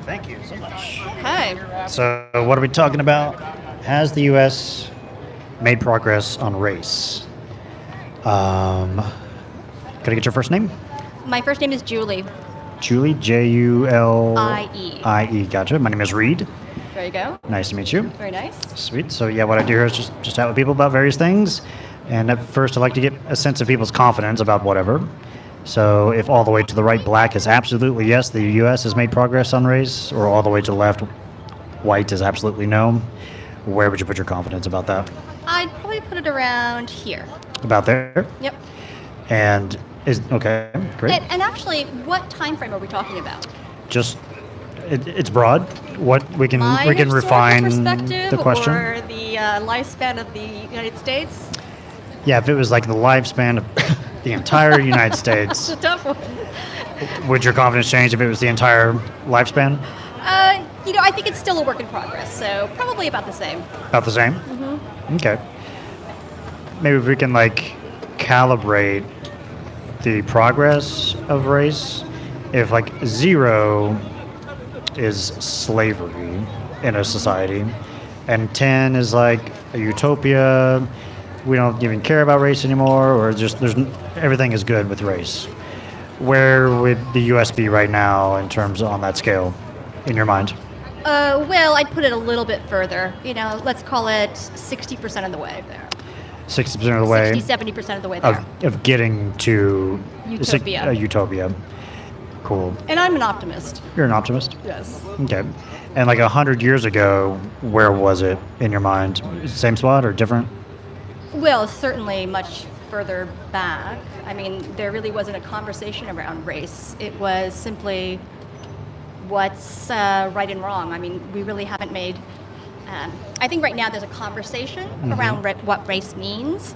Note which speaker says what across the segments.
Speaker 1: Thank you so much.
Speaker 2: Okay.
Speaker 1: So, what are we talking about? Has the U.S. made progress on race? Could I get your first name?
Speaker 2: My first name is Julie.
Speaker 1: Julie, Julie.
Speaker 2: IE.
Speaker 1: I.E. Gotcha. My name is Reed.
Speaker 2: There you go.
Speaker 1: Nice to meet you.
Speaker 2: Very nice.
Speaker 1: Sweet. So, yeah, what I do here is just chat with people about various things. And at first, I like to get a sense of people's confidence about whatever. So, if all the way to the right, black is absolutely yes, the U.S. has made progress on race, or all the way to the left, white is absolutely no, where would you put your confidence about that?
Speaker 2: I'd probably put it around here.
Speaker 1: About there?
Speaker 2: Yep.
Speaker 1: And okay, great.
Speaker 2: And actually, what time frame are we talking about?
Speaker 1: Just it's broad. What we can
Speaker 2: My historical
Speaker 1: refine
Speaker 2: perspective
Speaker 1: the question.
Speaker 2: or the lifespan of the United States?
Speaker 1: Yeah, if it was like the lifespan of the entire United States,
Speaker 2: It's a tough one.
Speaker 1: would your confidence change if it was the entire lifespan?
Speaker 2: I think it's still a work in progress, so probably about the same.
Speaker 1: About the same? Mm-hmm. Okay. Maybe if we can calibrate the progress of race. If 0 is slavery in a society, and 10 is a utopia, we don't even care about race anymore, or everything is good with race. Where would the U.S. be right now in terms on that scale, in your mind?
Speaker 2: Well, I'd put it a little bit further. Let's call it 60% of the way there.
Speaker 1: 60% of the way
Speaker 2: 70% of the way there.
Speaker 1: of getting to
Speaker 2: Utopia.
Speaker 1: A utopia. Cool.
Speaker 2: And I'm an optimist.
Speaker 1: You're an optimist?
Speaker 2: Yes.
Speaker 1: Okay. And 100 years ago, where was it in your mind? Same spot or different?
Speaker 2: Well, certainly much further back. I mean, there really wasn't a conversation around race. It was simply what's right and wrong. I mean, we really haven't made... I think right now there's a conversation around what race means,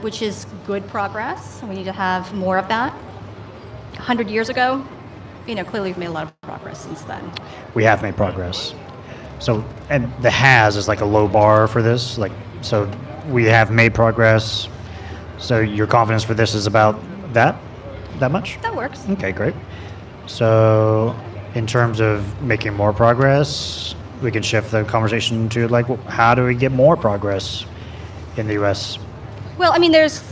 Speaker 2: which is good progress. We need to have more of that. 100 years ago, clearly we've made a lot of progress since then.
Speaker 1: We have made progress. So, and the has is a low bar for this. So we have made progress. So your confidence for this is about that much?
Speaker 2: That works.
Speaker 1: Okay, great. So in terms of making more progress, we can shift the conversation to how do we get more progress in the U.S.?
Speaker 2: Well, I mean, there's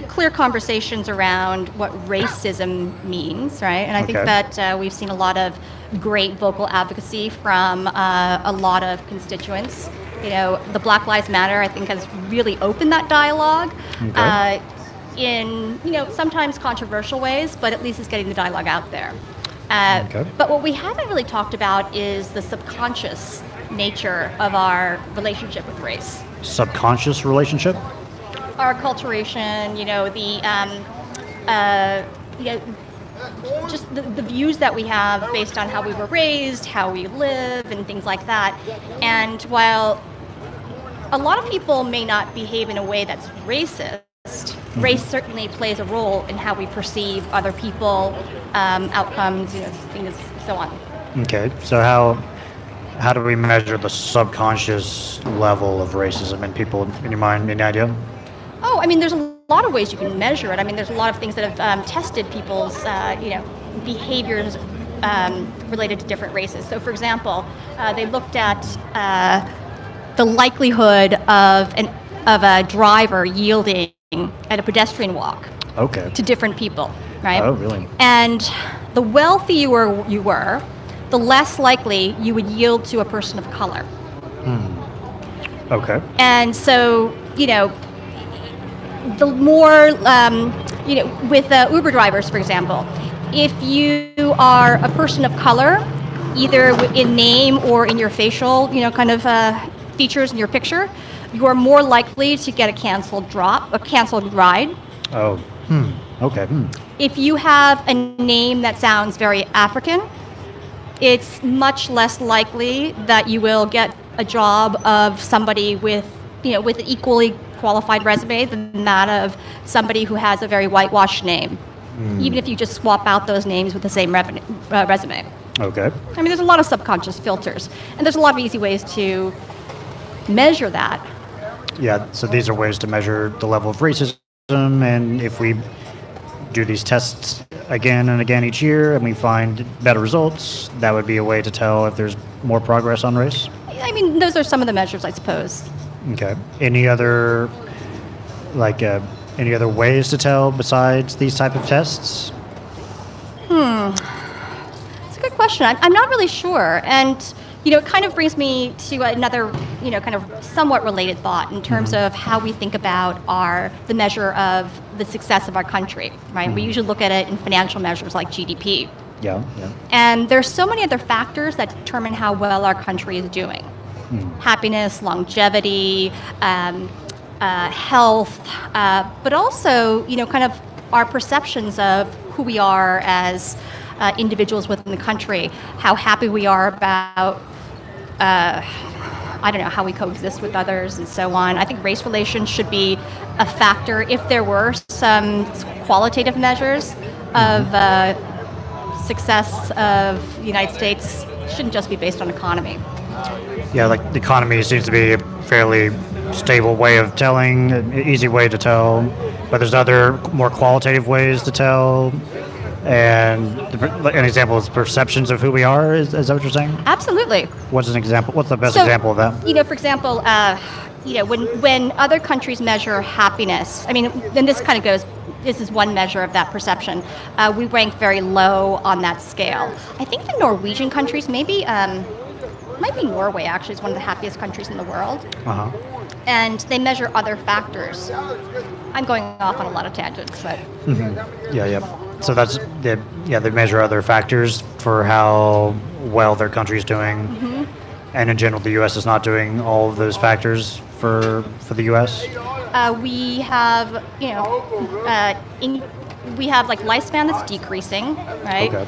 Speaker 2: clear conversations around what racism means, right? And I think that we've seen a lot of great vocal advocacy from a lot of constituents. The Black Lives Matter, I think, has really opened that dialogue in sometimes controversial ways, but at least it's getting the dialogue out there. But what we haven't really talked about is the subconscious nature of our relationship with race.
Speaker 1: Subconscious relationship?
Speaker 2: Our acculturation, just the views that we have based on how we were raised, how we live, and things like that. And while a lot of people may not behave in a way that's racist, race certainly plays a role in how we perceive other people, outcomes, things, so on.
Speaker 1: Okay, so how do we measure the subconscious level of racism in people, in your mind, any idea?
Speaker 2: Oh, I mean, there's a lot of ways you can measure it. I mean, there's a lot of things that have tested people's, behaviors related to different races. So, for example, they looked at the likelihood of a driver yielding at a pedestrian walk to different people, right?
Speaker 1: Oh, really?
Speaker 2: And the wealthier you were, the less likely you would yield to a person of color.
Speaker 1: Okay.
Speaker 2: And so, the more, with Uber drivers, for example, if you are a person of color, either in name or in your facial, features in your picture, you are more likely to get a canceled ride.
Speaker 1: Oh, okay.
Speaker 2: If you have a name that sounds very African, it's much less likely that you will get a job of somebody with an equally qualified resume than that of somebody who has a very whitewashed name, even if you just swap out those names with the same resume.
Speaker 1: Okay.
Speaker 2: I mean, there's a lot of subconscious filters, and there's a lot of easy ways to measure that.
Speaker 1: Yeah, so these are ways to measure the level of racism, and if we do these tests again and again each year and we find better results, that would be a way to tell if there's more progress on race?
Speaker 2: I mean, those are some of the measures, I suppose.
Speaker 1: Okay. Any other any other ways to tell besides these type of tests?
Speaker 2: It's a good question. I'm not really sure. And, it kind of brings me to another, kind of somewhat related thought in terms of how we think about the measure of the success of our country, right? We usually look at it in financial measures like GDP.
Speaker 1: Yeah, yeah.
Speaker 2: And there's so many other factors that determine how well our country is doing. Happiness, longevity, health, but also, kind of our perceptions of who we are as individuals within the country, how happy we are about, I don't know, how we coexist with others and so on. I think race relations should be a factor if there were some qualitative measures of success of the United States. Shouldn't just be based on economy.
Speaker 1: Yeah, like the economy seems to be a fairly stable way of telling, an easy way to tell, but there's other more qualitative ways to tell. And an example is perceptions of who we are. Is that what you're saying?
Speaker 2: Absolutely.
Speaker 1: What's an example? What's the best
Speaker 2: So,
Speaker 1: example of that?
Speaker 2: For example, when other countries measure happiness, I mean, then this kind of goes. This is one measure of that perception. We rank very low on that scale. I think the Norwegian countries, maybe, might be Norway actually, is one of the happiest countries in the world.
Speaker 1: Uh-huh.
Speaker 2: And they measure other factors. I'm going off on a lot of tangents, but
Speaker 1: Yeah, yeah. So they measure other factors for how well their country is doing. And in general, the U.S. is not doing all of those factors for the U.S.
Speaker 2: we have, we have like lifespan that's decreasing, right?
Speaker 1: Okay.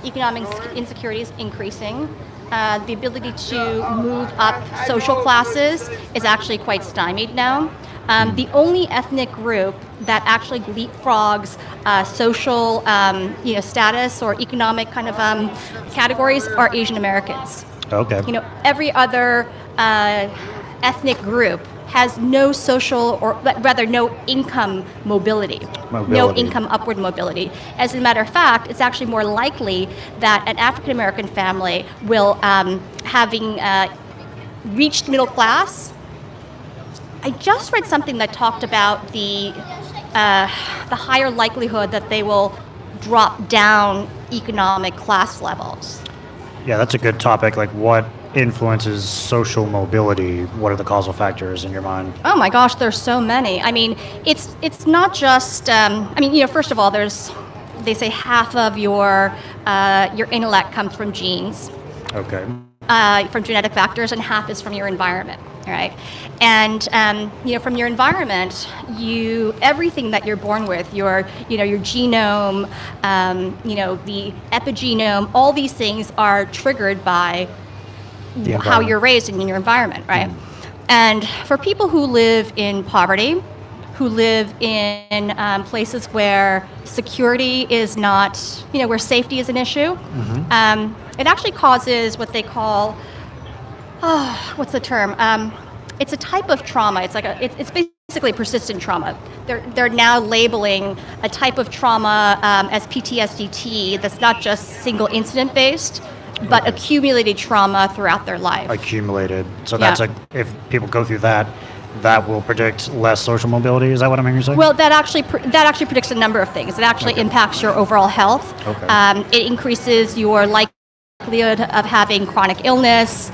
Speaker 2: Economic insecurity is increasing. The ability to move up social classes is actually quite stymied now. The only ethnic group that actually leapfrogs social, status or economic kind of categories are Asian Americans.
Speaker 1: Okay.
Speaker 2: Every other ethnic group has no social, or rather no income mobility, no income upward mobility. As a matter of fact, it's actually more likely that an African American family will, having reached middle class. I just read something that talked about the higher likelihood that they will drop down economic class levels.
Speaker 1: Yeah, that's a good topic. Like, what influences social mobility? What are the causal factors in your mind?
Speaker 2: Oh my gosh, there's so many. I mean, it's not just. First of all, they say half of your intellect comes from genes.
Speaker 1: Okay.
Speaker 2: From genetic factors, and half is from your environment, right? And from your environment, everything that you're born with, your genome, the epigenome, all these things are triggered by how you're raised in your environment, right? And for people who live in poverty, who live in places where security is not, where safety is an issue, it actually causes what they call, what's the term? It's a type of trauma. It's like it's basically persistent trauma. They're now labeling a type of trauma as PTSD that's not just single incident based, but accumulated trauma throughout their life.
Speaker 1: Accumulated. So that's if people go through that will predict less social mobility. Is that what I'm hearing you say?
Speaker 2: Well, that actually predicts a number of things. It actually impacts your overall health.
Speaker 1: Okay.
Speaker 2: It increases your likelihood of having chronic illness.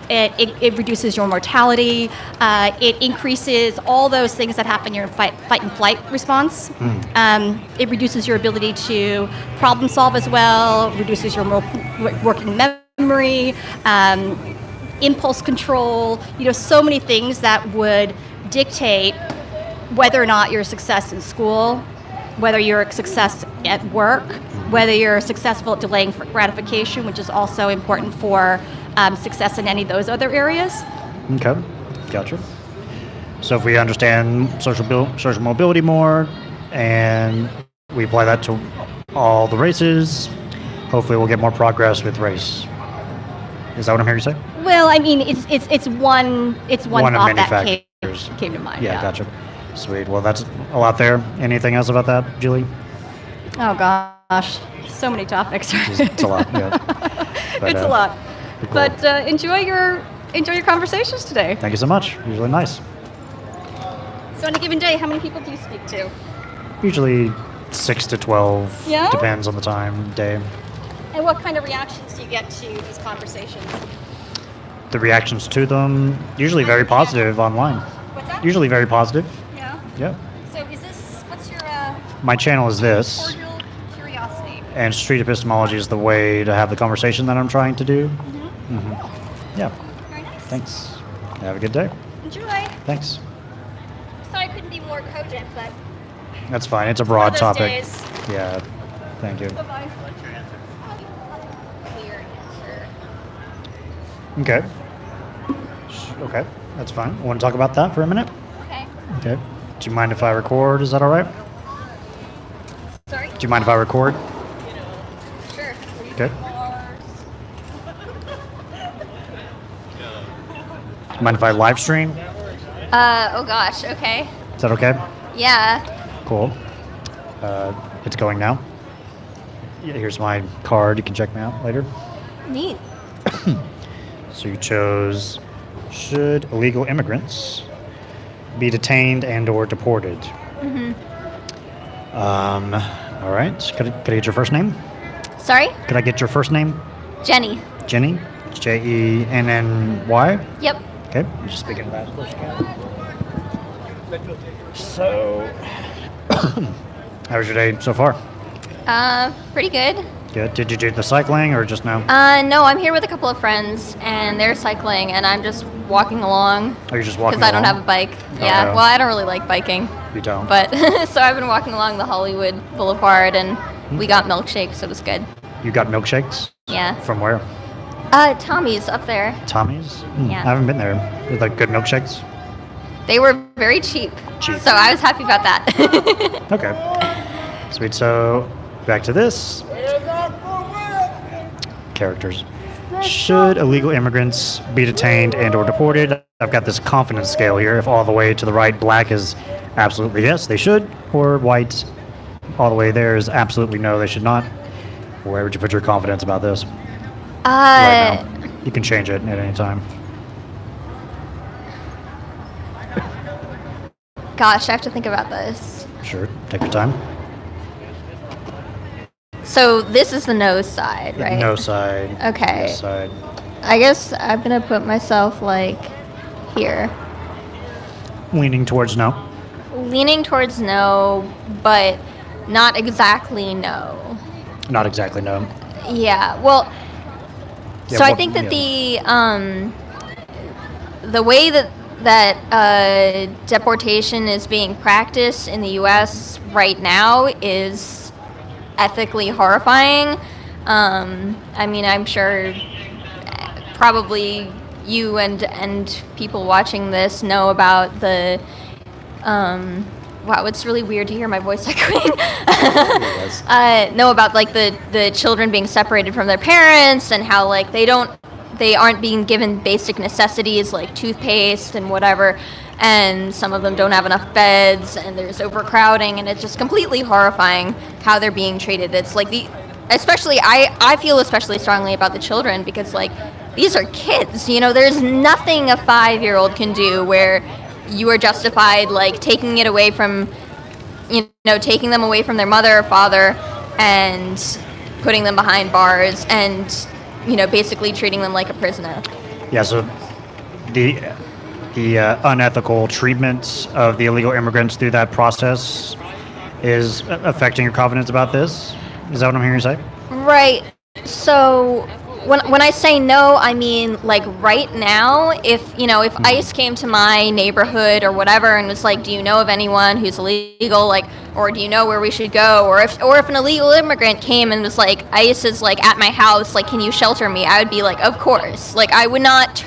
Speaker 2: It reduces your mortality. It increases all those things that happen in your fight and flight response. It reduces your ability to problem solve as well, reduces your working memory, impulse control, so many things that would dictate whether or not you're a success in school, whether you're a success at work, whether you're successful at delaying gratification, which is also important for success in any of those other areas.
Speaker 1: Okay, gotcha. So if we understand social mobility more and we apply that to all the races, hopefully we'll get more progress with race. Is that what I'm hearing you say?
Speaker 2: Well, I mean, it's one thought that came to mind.
Speaker 1: Yeah, gotcha. Sweet. Well, that's a lot there. Anything else about that, Julie?
Speaker 2: Oh gosh, so many topics.
Speaker 1: It's a lot, yeah. But,
Speaker 2: It's a lot.
Speaker 1: cool.
Speaker 2: But enjoy your conversations today.
Speaker 1: Thank you so much. Usually nice.
Speaker 2: So on a given day, how many people do you speak to?
Speaker 1: Usually 6 to 12.
Speaker 2: Yeah?
Speaker 1: Depends on the time, day.
Speaker 2: And what kind of reactions do you get to these conversations?
Speaker 1: The reactions to them, usually very positive online.
Speaker 2: What's that?
Speaker 1: Usually very positive.
Speaker 2: Yeah.
Speaker 1: Yeah.
Speaker 2: So is this, what's your
Speaker 1: My channel is this,
Speaker 2: cordial curiosity?
Speaker 1: and street epistemology is the way to have the conversation that I'm trying to do. Yeah.
Speaker 2: Very nice.
Speaker 1: Thanks. Have a good day.
Speaker 2: Enjoy.
Speaker 1: Thanks.
Speaker 2: Sorry I couldn't be more cogent, but
Speaker 1: That's fine. It's a broad
Speaker 2: those
Speaker 1: topic.
Speaker 2: days.
Speaker 1: Yeah. Thank you.
Speaker 2: Bye-bye. Clear answer.
Speaker 1: Okay. Okay. That's fine. Want to talk about that for a minute?
Speaker 2: Okay.
Speaker 1: Okay. Do you mind if I record? Is that all right?
Speaker 2: Sorry?
Speaker 1: Do you mind if I record?
Speaker 2: Sure.
Speaker 1: Okay. Do you mind if I live stream?
Speaker 3: Oh gosh, okay.
Speaker 1: Is that okay?
Speaker 3: Yeah.
Speaker 1: Cool. It's going now. Yeah, here's my card. You can check me out later.
Speaker 3: Neat.
Speaker 1: So you chose, should illegal immigrants be detained and or deported? All right. Could I get your first name?
Speaker 3: Sorry?
Speaker 1: Could I get your first name?
Speaker 3: Jenny.
Speaker 1: Jenny? Jenny?
Speaker 3: Yep.
Speaker 1: Okay. You just speak into that. So, how was your day so far?
Speaker 3: Pretty good.
Speaker 1: Good. Did you do the cycling or just now?
Speaker 3: No, I'm here with a couple of friends and they're cycling and I'm just walking along.
Speaker 1: Or you're just walking
Speaker 3: Because I don't
Speaker 1: along?
Speaker 3: have a bike.
Speaker 1: Oh,
Speaker 3: Yeah,
Speaker 1: no.
Speaker 3: well, I don't really like biking.
Speaker 1: You don't?
Speaker 3: But, so I've been walking along the Hollywood Boulevard and we got milkshakes, so it was good.
Speaker 1: You got milkshakes?
Speaker 3: Yeah.
Speaker 1: From where?
Speaker 3: Tommy's up there.
Speaker 1: Tommy's?
Speaker 3: Yeah.
Speaker 1: I haven't been there. With like good milkshakes?
Speaker 3: They were very cheap.
Speaker 1: Cheap.
Speaker 3: So I was happy about that.
Speaker 1: Okay. Sweet. So, back to this. Characters. Should illegal immigrants be detained and or deported? I've got this confidence scale here. If all the way to the right, black is absolutely yes, they should, or white, all the way there is absolutely no, they should not. Where would you put your confidence about this right now? You can change it at any time.
Speaker 3: Gosh, I have to think about this.
Speaker 1: Sure, take your time.
Speaker 3: So this is the no side, right?
Speaker 1: No side.
Speaker 3: Okay.
Speaker 1: Yes side.
Speaker 3: I guess I'm gonna put myself like here.
Speaker 1: Leaning towards no.
Speaker 3: Leaning towards no, but not exactly no.
Speaker 1: Not exactly no.
Speaker 3: Yeah, well,
Speaker 1: Yeah,
Speaker 3: so I
Speaker 1: what-
Speaker 3: think that
Speaker 1: yeah.
Speaker 3: the way that deportation is being practiced in the U.S. right now is ethically horrifying. I mean, I'm sure probably you and people watching this know about the wow, it's really weird to hear my voice echoing. Know about like the children being separated from their parents and how like they aren't being given basic necessities like toothpaste and whatever, and some of them don't have enough beds and there's overcrowding, and it's just completely horrifying how they're being treated. It's like especially I feel especially strongly about the children because like these are kids, you know, there's nothing a 5-year-old can do where you are justified like taking them away from their mother or father and putting them behind bars and, you know, basically treating them like a prisoner.
Speaker 1: Yeah, so the unethical treatment of the illegal immigrants through that process is affecting your confidence about this? Is that what I'm hearing you say?
Speaker 3: Right. So when I say no, I mean like right now, if ICE came to my neighborhood or whatever and was like, do you know of anyone who's illegal, like, or do you know where we should go, or if an illegal immigrant came and was like, ICE is like at my house, like, can you shelter me? I would be like, of course. Like, I would not.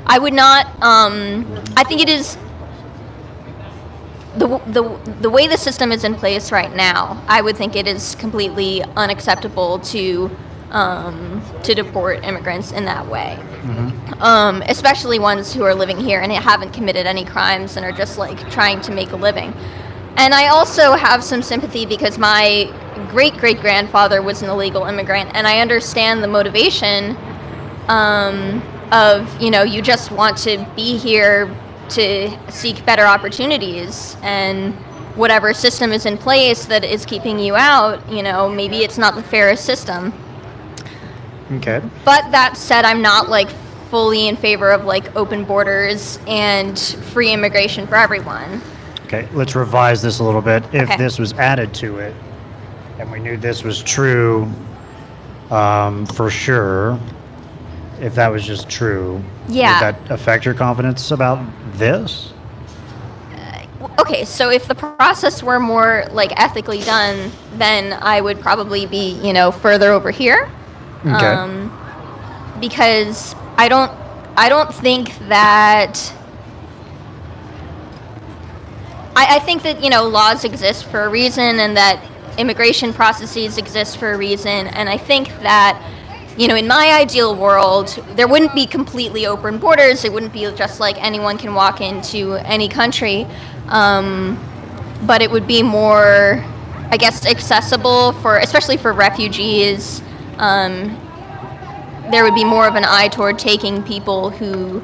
Speaker 3: I think it is the way the system is in place right now. I would think it is completely unacceptable to deport immigrants in that way, especially ones who are living here and haven't committed any crimes and are just like trying to make a living. And I also have some sympathy because my great-great-grandfather was an illegal immigrant, and I understand the motivation of, you just want to be here to seek better opportunities, and whatever system is in place that is keeping you out, maybe it's not the fairest system.
Speaker 1: Okay.
Speaker 3: But that said, I'm not like fully in favor of like open borders and free immigration for everyone.
Speaker 1: Okay, let's revise this a little bit. If
Speaker 3: Okay.
Speaker 1: this was added to it, and we knew this was true for sure, if that was just true,
Speaker 3: Yeah.
Speaker 1: would that affect your confidence about this?
Speaker 3: Okay, so if the process were more like ethically done, then I would probably be, further over here.
Speaker 1: Okay.
Speaker 3: Because I don't think that I think that, laws exist for a reason, and that immigration processes exist for a reason, and I think that, in my ideal world, there wouldn't be completely open borders. It wouldn't be just like anyone can walk into any country, but it would be more, I guess, accessible especially for refugees. There would be more of an eye toward taking people who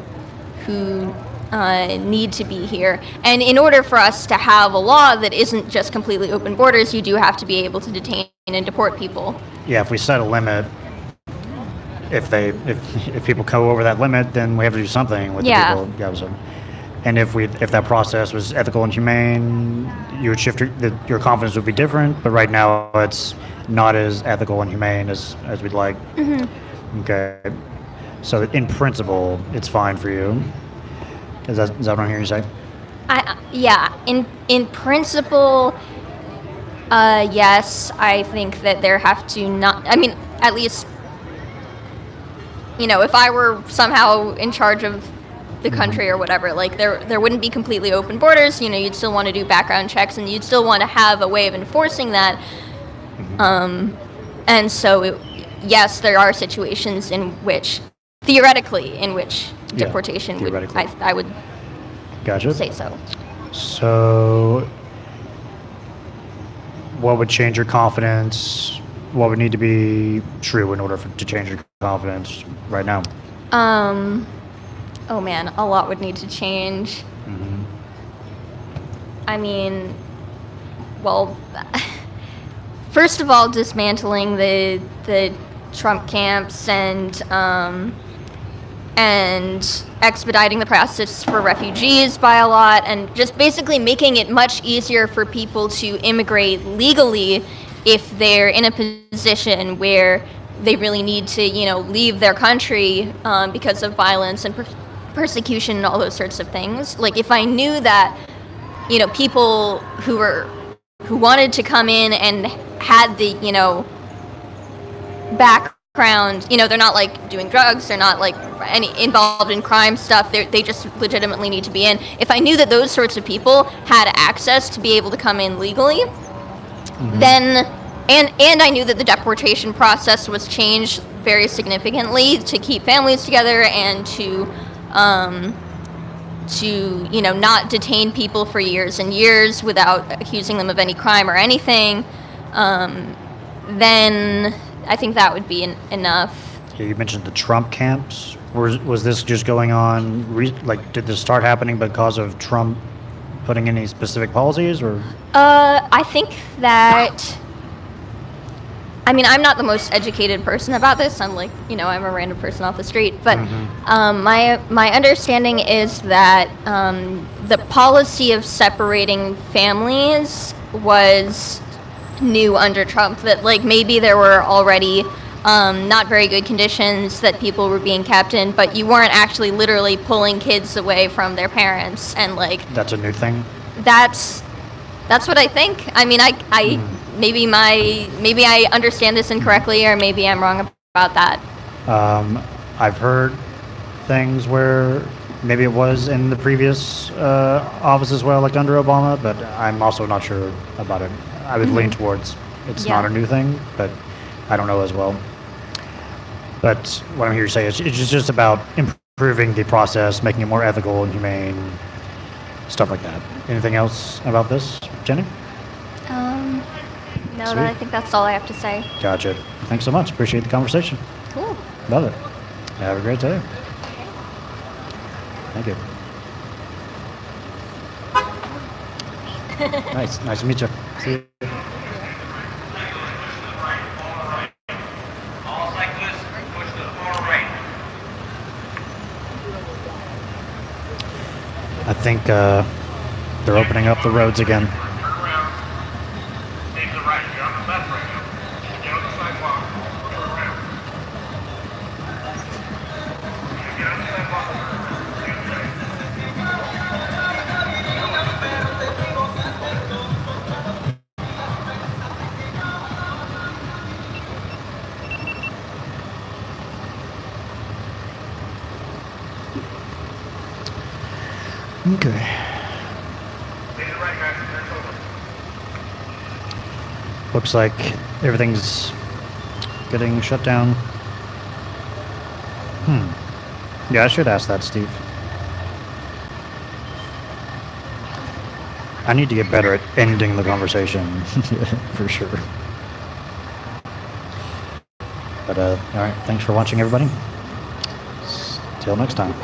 Speaker 3: need to be here. And in order for us to have a law that isn't just completely open borders, you do have to be able to detain and deport people.
Speaker 1: Yeah, if we set a limit, if people go over that limit, then we have to do something with
Speaker 3: Yeah.
Speaker 1: the people. Yeah, so. And if that process was ethical and humane, you would shift your confidence would be different. But right now, it's not as ethical and humane as we'd like.
Speaker 3: Mm-hmm.
Speaker 1: Okay. So in principle, it's fine for you. Is that what I'm hearing you say?
Speaker 3: Yeah, in principle, yes, I think that there have to not. I mean, at least, if I were somehow in charge of the country or whatever, like there wouldn't be completely open borders. You'd still want to do background checks, and you'd still want to have a way of enforcing that. And so, yes, there are situations in which, theoretically, deportation would,
Speaker 1: theoretically.
Speaker 3: I would
Speaker 1: Gotcha.
Speaker 3: say so.
Speaker 1: So, what would change your confidence? What would need to be true in order to change your confidence right now?
Speaker 3: Oh man, a lot would need to change. I mean, well, first of all, dismantling the Trump camps and expediting the process for refugees by a lot, and just basically making it much easier for people to immigrate legally if they're in a position where they really need to, leave their country because of violence and persecution and all those sorts of things. Like, if I knew that, people who wanted to come in and had the, background, they're not like doing drugs, they're not like involved in crime stuff, they just legitimately need to be in. If I knew that those sorts of people had access to be able to come in legally, then, and I knew that the deportation process was changed very significantly to keep families together and to not detain people for years and years without accusing them of any crime or anything, then I think that would be enough.
Speaker 1: Yeah, you mentioned the Trump camps. Was this just going on? Did this start happening because of Trump putting any specific policies, or?
Speaker 3: I think that. I mean, I'm not the most educated person about this. I'm like, I'm a random person off the street. But my understanding is that the policy of separating families was new under Trump. That maybe there were already not very good conditions that people were being kept in, but you weren't actually literally pulling kids away from their parents, and
Speaker 1: That's a new thing.
Speaker 3: That's what I think. I mean, maybe I understand this incorrectly, or maybe I'm wrong about that.
Speaker 1: I've heard things where maybe it was in the previous office as well, like under Obama, but I'm also not sure about it. I would lean towards it's not a new thing, but I don't know as well. But what I'm here to say is it's just about improving the process, making it more ethical and humane, stuff like that. Anything else about this, Jenny?
Speaker 3: No,
Speaker 1: Sweet.
Speaker 3: I think that's all I have to say.
Speaker 1: Gotcha. Thanks so much. Appreciate the conversation.
Speaker 3: Cool.
Speaker 1: Love it. Have a great day. Thank you. Nice. Nice to meet you. See you.
Speaker 4: All cyclists, push to the far right.
Speaker 1: I think they're opening up the roads again.
Speaker 4: Turn around. Stay to the right. You're on the left right now. Get on the sidewalk. Turn around. Get on the sidewalk. Stay on the right.
Speaker 1: Okay.
Speaker 4: Stay to the right, guys. Turn over.
Speaker 1: Looks like everything's getting shut down. Yeah, I should ask that, Steve. I need to get better at ending the conversation, for sure. But, all right, thanks for watching, everybody. Till next time.